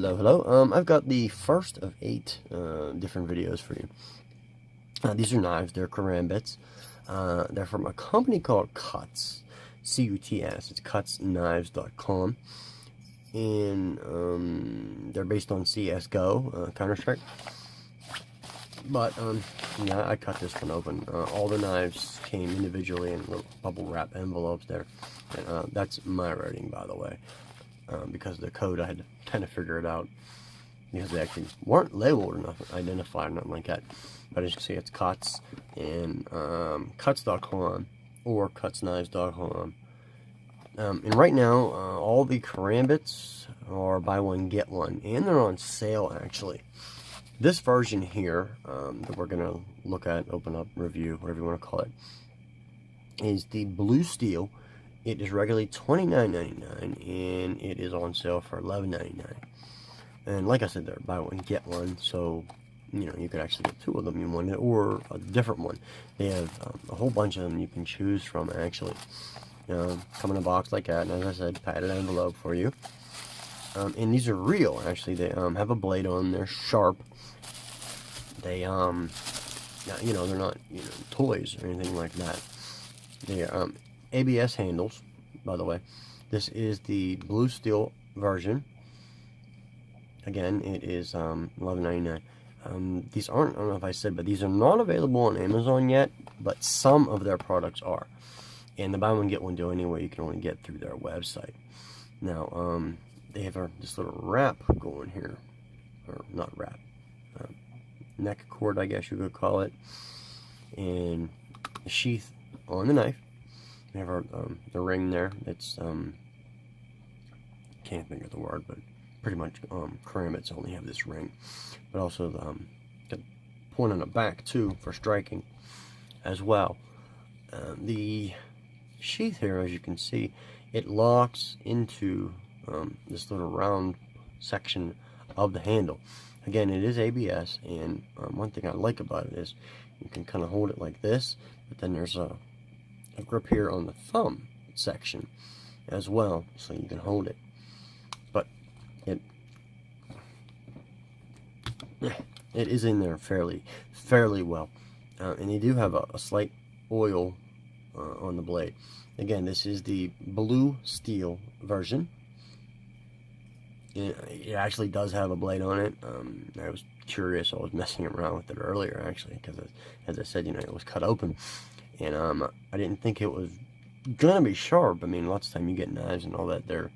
Hello. I've got the first of 8 different videos for you. These are knives. They're Karambits. They're from a company called Cuts, C-U-T-S. It's cutsKnives.com, and they're based on CS:GO, Counter-Strike. But yeah, I cut this one open. All the knives came individually in little bubble wrap envelopes there, and that's my writing, by the way. Because of the code, I had to kind of figure it out, because they actually weren't labeled or nothing, identified, or nothing like that. But as you can see, it's Cuts and Cuts.com or CutsKnives.com. And right now, all the Karambits are buy one get one, and they're on sale actually. This version here that we're gonna look at, open up, review, whatever you want to call it, is the blue steel. It is regularly $29.99, and it is on sale for $11.99. And like I said, they're buy one get one, so you know you could actually get 2 of them you wanted, or a different one. They have a whole bunch of them you can choose from actually. Come in a box like that, and as I said, padded envelope for you. And these are real actually. They have a blade on. They're sharp. They you know, they're not toys or anything like that. They are ABS handles, by the way. This is the blue steel version. Again, it is $11.99. These aren't, I don't know if I said, but these are not available on Amazon yet, but some of their products are. And the buy one get one deal anyway, you can only get through their website. Now, they have this little wrap going here, or not wrap, neck cord, I guess you could call it, and the sheath on the knife. We have our, the ring there. It's can't think of the word, but pretty much Karambits only have this ring. But also the point on the back too for striking as well. The sheath here, as you can see, it locks into this little round section of the handle. Again, it is ABS, and one thing I like about it is you can kind of hold it like this, but then there's a grip here on the thumb section as well, so you can hold it. But it is in there fairly well, and they do have a slight oil on the blade. Again, this is the blue steel version. It actually does have a blade on it. I was curious. I was messing around with it earlier actually, because as I said, it was cut open. And I didn't think it was gonna be sharp. I mean, lots of time you get knives and all that, they're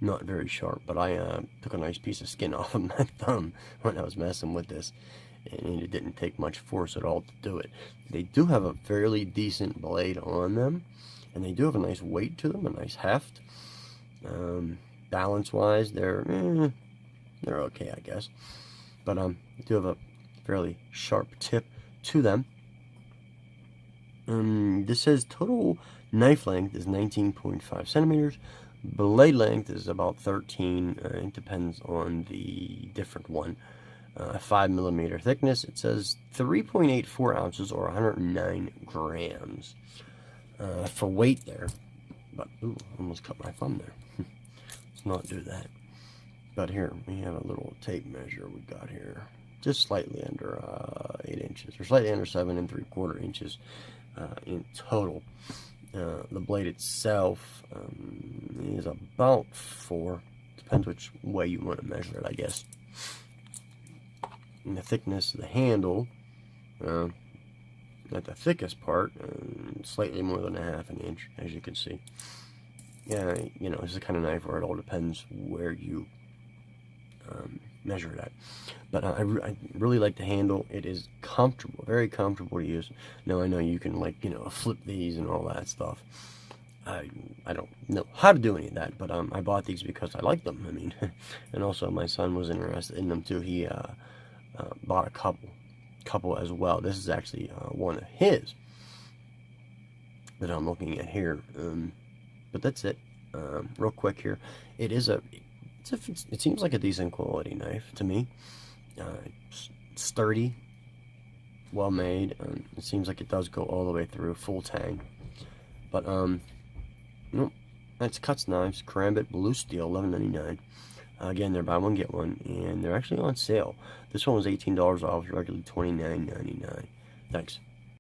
not very sharp. But I took a nice piece of skin off of my thumb when I was messing with this, and it didn't take much force at all to do it. They do have a fairly decent blade on them, and they do have a nice weight to them, a nice heft. Balance-wise, they're okay, I guess. But they do have a fairly sharp tip to them. This says total knife length is 19.5 centimeters. Blade length is about 13. It depends on the different one. 5mm thickness. It says 3.84 ounces or 109 grams for weight there. But ooh, almost cut my thumb there. Let's not do that. But here we have a little tape measure we got here, just slightly under 8 inches, or slightly under 7 3/4 inches. In total. The blade itself is about 4. Depends which way you want to measure it, I guess. And the thickness of the handle, at the thickest part, slightly more than a half an inch, as you can see. Yeah, it's the kind of knife where it all depends where you measure it at. But I really like the handle. It is comfortable, very comfortable to use. Now I know you can flip these and all that stuff. I don't know how to do any of that, but I bought these because I like them. I mean, and also my son was interested in them too. He bought a couple as well. This is actually one of his that I'm looking at here. But that's it. Real quick here, it seems like a decent quality knife to me. Sturdy, well made. It seems like it does go all the way through, full tang. But nope, that's Cuts Knives, Karambit Blue Steel, $11.99. Again, they're buy one, get one, and they're actually on sale. This one was $18 off, regularly $29.99. Thanks.